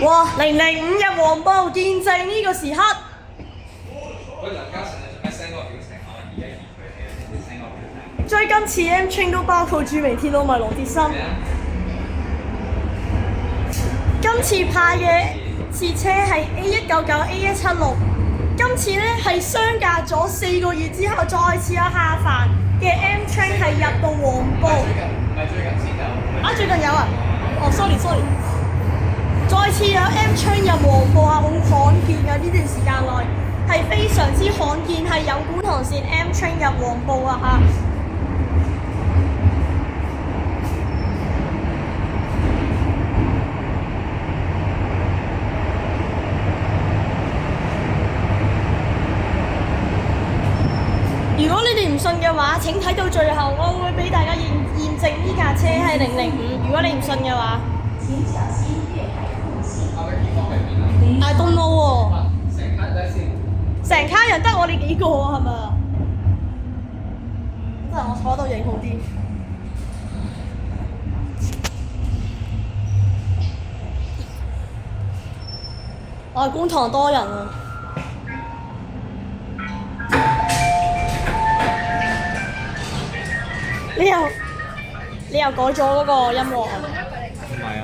哇！005入黃埔，見證呢個時刻。喂，梁嘉誠，你做咩 send 嗰個表情啊？而家熱佢氣，你 send 個表情。追今次 M Train 都包括著名鐵路迷龍鐵心。今次派嘅次車係 A199、A176。今次呢係相隔咗4個月之後，再次有下凡嘅 M Train 係入到黃埔。唔係最近先有。啊，最近有啊？哦，sorry。再次有 M Train 入黃埔係好罕見嘅，呢段時間內係非常之罕見，係有觀塘線 M Train 入黃埔啊嚇！如果你哋唔信嘅話，請睇到最後，我會俾大家驗證呢架車係005。如果你唔信嘅話，I don't know 喎。成卡睇先。成卡人得我哋幾個啊？係咪啊？真係我坐度影好啲。我係觀塘多人啊！你又改咗嗰個音樂啊？唔係啊，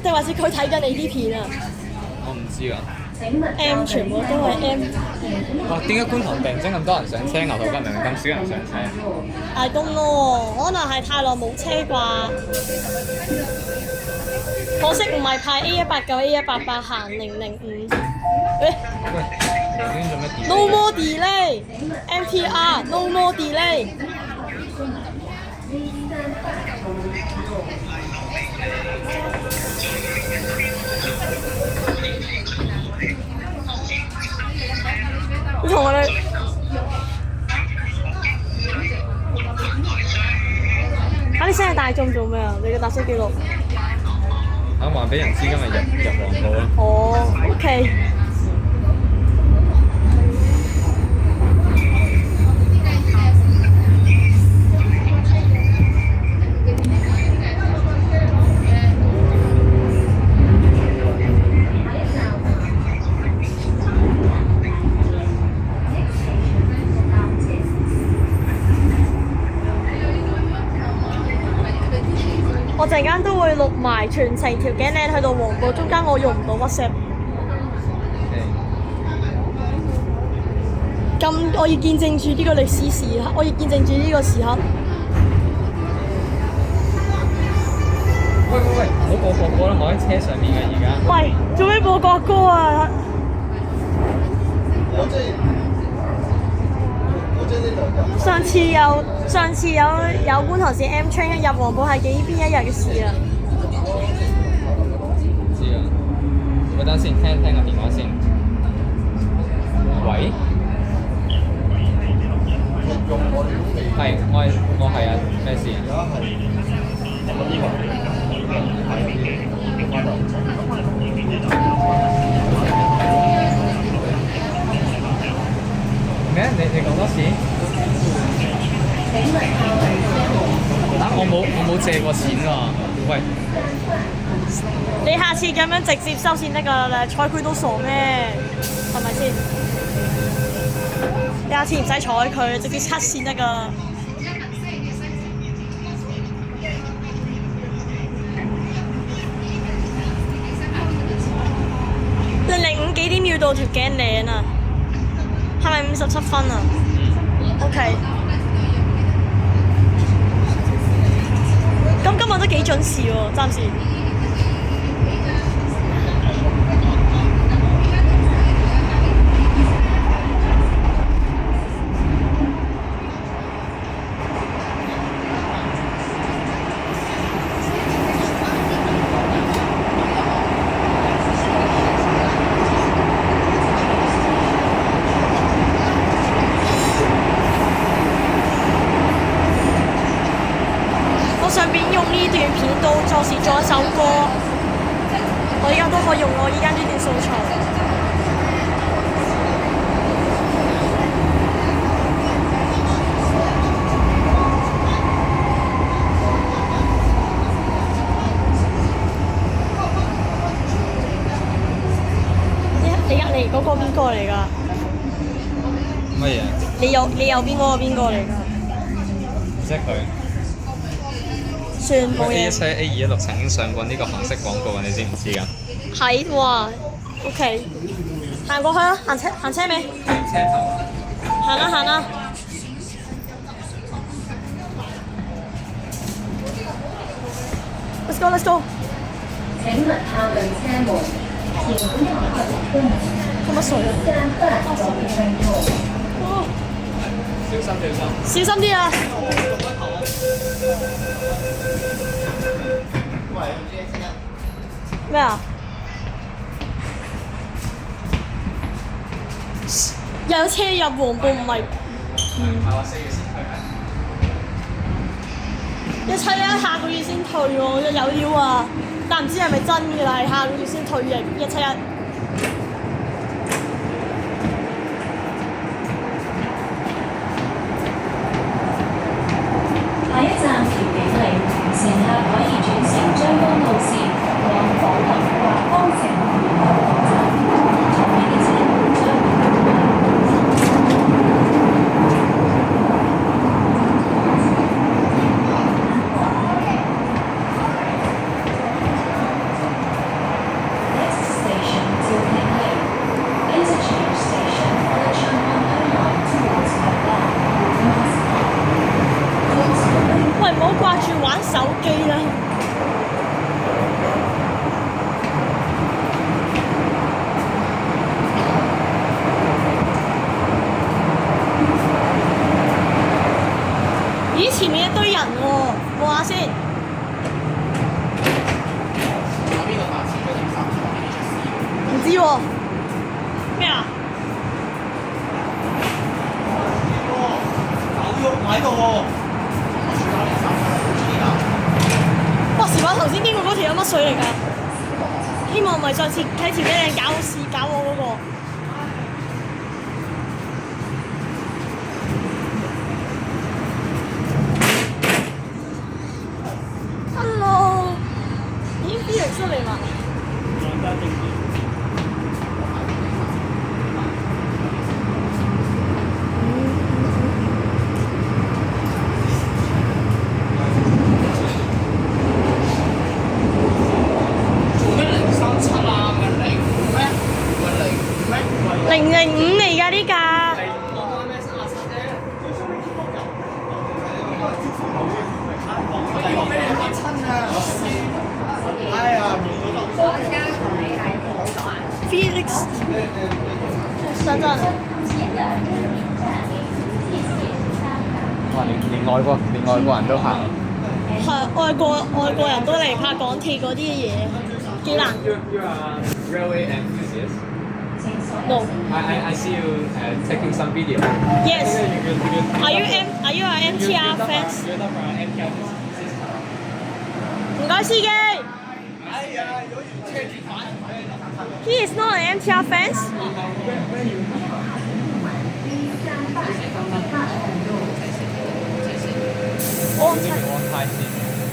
定還是佢睇緊你啲片啊我唔知啊。 ？M 全部都係 M。哇！點解觀塘突然之間咁多人上車，牛頭角明明咁少人上車I don't know，可能係太耐冇車啩。可惜唔係派 A189、A188 行005。喂，頭先做咩 No more delay，MTR，No more delay。同我哋你 send 係大眾做咩啊？你嘅搭車記錄。話俾人知今日入黃埔啦。哦，OK。我陣間都會錄埋全程條頸鏈去到黃埔，中間我用唔到 WhatsApp。咁我要見證住呢個歷史時刻，我要見證住呢個時刻。喂，唔好播國歌啦！我喺車上面嘅而家。喂，做咩播國歌啊？上次有觀塘線 M Train 入黃埔係邊一日嘅事啊？唔知啊，喂，等先，聽個電話先。喂？係，我係啊，咩事咩？你講多次？我冇借過錢喎。喂，你下次咁樣直接收錢得㗎啦，睬佢都傻咩？係咪先？你下次唔使睬佢，直接cut線得㗎。005幾點要到條頸鏈啊？係咪57分啊？OK。咁今日都幾準時喎，暫時。順便用呢段片到作一首歌，我而家都可以用我依家呢段素材。嗰個邊個嚟㗎？乜嘢？你右邊嗰個邊個嚟㗎？即係佢。算冇嘢。A7 A216曾經上過呢個紅色廣告啊！你知唔知㗎？係哇，OK， 行過去啦，行車未？車頭。行啦行啦。Let's go let's go。請勿靠近車門，前方有綠燈，做乜水啊？間不左並途。哦，小心。小心啲啊！咩啊？有車入黃埔唔係係話4月先退咩？ 171下個月先退喎，有料啊！但唔知係咪真嘅啦，係下個月先退嘅171。下一站調景嶺，乘客可以轉乘將軍路線往寶林或康城聯合廣站。左邊嘅車門將會關閉。Next station, Tilting Lane. Interchange station for the Changwon Line towards Macau. 喂，唔好掛住玩手機啦！咦，前面一堆人喎，望下先。唔知喎。咩啊？有肉喺度喎。哇！時話頭先經過嗰條有乜水嚟㗎？希望唔係上次喺前幾日搞我嗰個。Hello， 已經啲人出嚟啦。005嚟㗎呢架。Felix， 等陣。哇！連外國人都行。係外國人都嚟拍港鐵嗰啲嘢，幾難。You are railway enthusiast. No. I see you taking some video. Yes. You Are you an MTR fans? You're not from MTR fans. 唔該司機。He is not an MTR fans.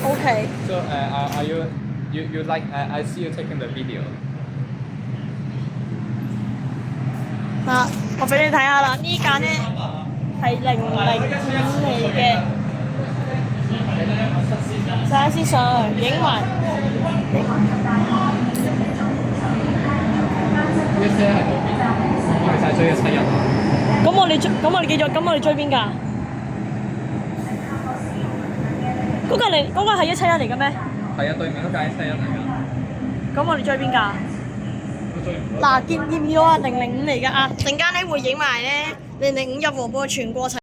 Okay. So are you like I see you taking the video. 嗱，我俾你睇下啦，呢架咧係005嚟嘅，睇下先上去影埋。呢車係嗰邊，我哋就追171。咁我哋繼續，咁我哋追邊架？嗰個係171嚟嘅咩？係啊，對面嗰架171嚟㗎。咁我哋追邊架？嗱，見唔見到啊？005嚟㗎啊！陣間咧會影埋咧005入黃埔嘅全過程。